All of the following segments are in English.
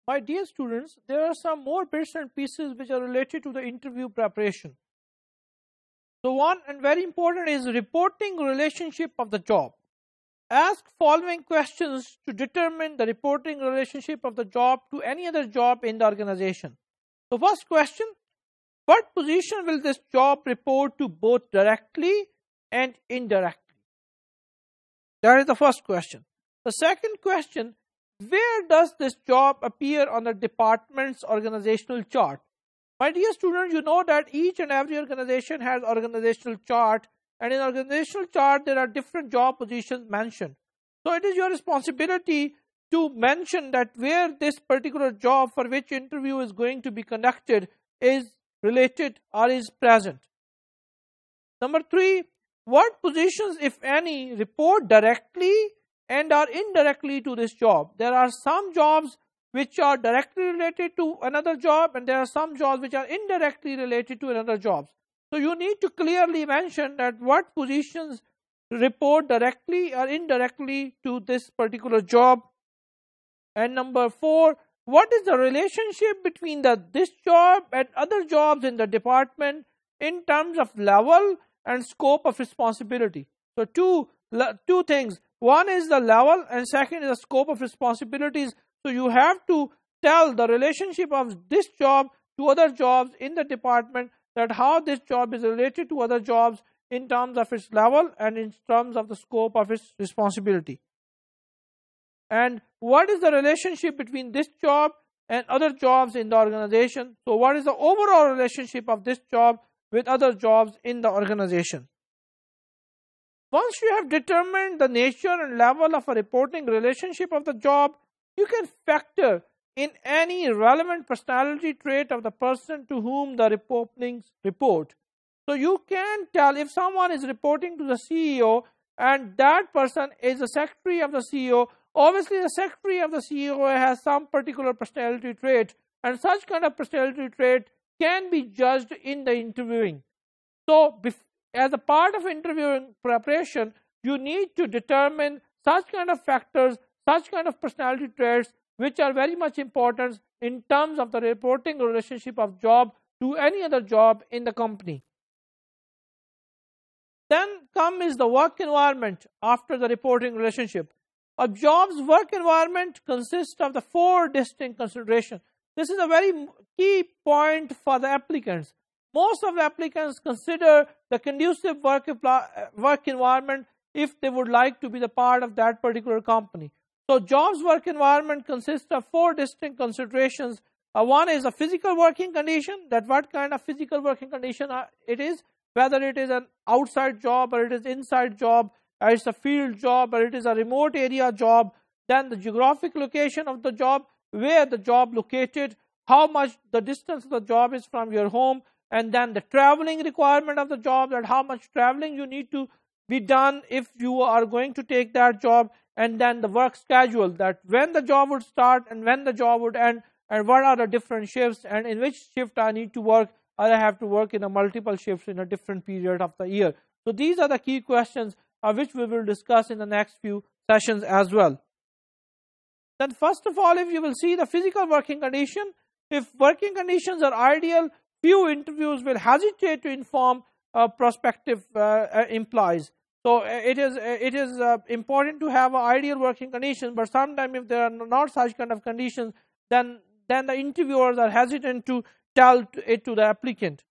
My dear students, there are some more bits and pieces which are related to the interview preparation. So one and very important is reporting relationship of the job. Ask following questions to determine the reporting relationship of the job to any other job in the organization. So first question, what position will this job report to both directly and indirectly? That is the first question. The second question, where does this job appear on the department's organizational chart? My dear students, you know that each and every organization has organizational chart, and in organizational chart there are different job positions mentioned. So it is your responsibility to mention that where this particular job for which interview is going to be conducted is related or is present. Number 3, what positions, if any, report directly and are indirectly to this job? There are some jobs which are directly related to another job, and there are some jobs which are indirectly related to another job. So you need to clearly mention that what positions report directly or indirectly to this particular job. And number 4, what is the relationship between this job and other jobs in the department in terms of level and scope of responsibility? So two things. One is the level and second is the scope of responsibilities. So you have to tell the relationship of this job to other jobs in the department, that how this job is related to other jobs in terms of its level and in terms of the scope of its responsibility. And what is the relationship between this job and other jobs in the organization? So what is the overall relationship of this job with other jobs in the organization? Once you have determined the nature and level of a reporting relationship of the job, you can factor in any relevant personality trait of the person to whom the reportings report. So you can tell if someone is reporting to the CEO and that person is the secretary of the CEO, obviously the secretary of the CEO has some particular personality trait, and such kind of personality trait can be judged in the interviewing. So as a part of interviewing preparation, you need to determine such kind of factors, such kind of personality traits which are very much important in terms of the reporting relationship of job to any other job in the company. Then comes the work environment after the reporting relationship. A job's work environment consists of the 4 distinct considerations. This is a very key point for the applicants. Most of the applicants consider the conducive work environment if they would like to be the part of that particular company. So jobs work environment consists of 4 distinct considerations. One is a physical working condition, that what kind of physical working condition it is, whether it is an outside job or it is inside job, or it's a field job or it is a remote area job. Then the geographic location of the job, where the job located, how much the distance of the job is from your home, and then the traveling requirement of the job, that how much traveling you need to be done if you are going to take that job, and then the work schedule, that when the job would start and when the job would end, and what are the different shifts, and in which shift I need to work, or I have to work in a multiple shifts in a different period of the year. So these are the key questions which we will discuss in the next few sessions as well. Then first of all, if you will see the physical working condition, if working conditions are ideal, few interviews will hesitate to inform prospective employees. So it is important to have an ideal working condition, but sometimes if there are not such kind of conditions, then the interviewers are hesitant to tell it to the applicant.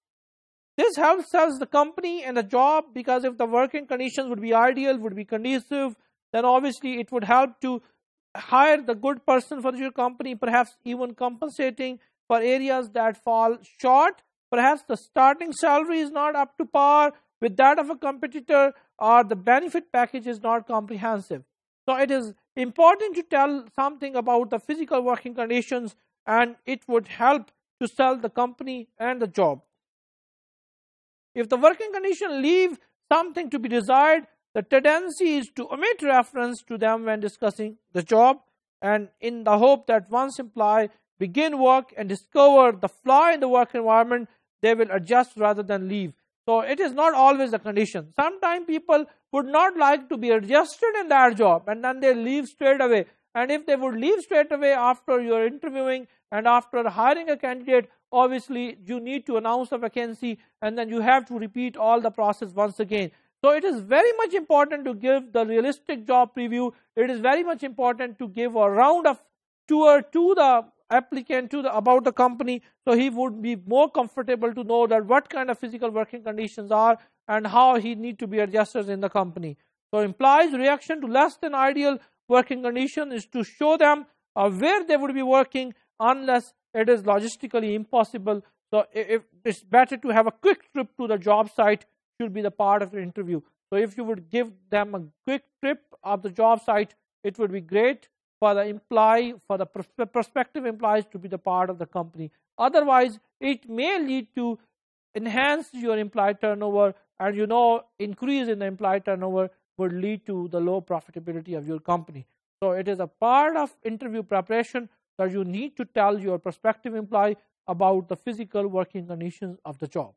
This helps us the company and the job, because if the working conditions would be ideal, would be conducive, then obviously it would help to hire the good person for your company, perhaps even compensating for areas that fall short. Perhaps the starting salary is not up to par with that of a competitor, or the benefit package is not comprehensive. So it is important to tell something about the physical working conditions, and it would help to sell the company and the job. If the working condition leave something to be desired, the tendency is to omit reference to them when discussing the job, and in the hope that once employees begin work and discover the flaw in the work environment, they will adjust rather than leave. So it is not always the condition. Sometimes people would not like to be adjusted in that job, and then they leave straight away. And if they would leave straight away after you're interviewing and after hiring a candidate, obviously you need to announce a vacancy and then you have to repeat all the process once again. So it is very much important to give the realistic job preview. It is very much important to give a round of tour to the applicant about the company, so he would be more comfortable to know that what kind of physical working conditions are and how he need to be adjusted in the company. So employees' reaction to less than ideal working condition is to show them where they would be working unless it is logistically impossible. So if it's better to have a quick trip to the job site, should be the part of the interview. So if you would give them a quick trip of the job site, it would be great for the employee, for the prospective employees to be the part of the company. Otherwise, it may lead to enhance your employee turnover, and increase in the employee turnover would lead to the low profitability of your company. So it is a part of interview preparation that you need to tell your prospective employee about the physical working conditions of the job.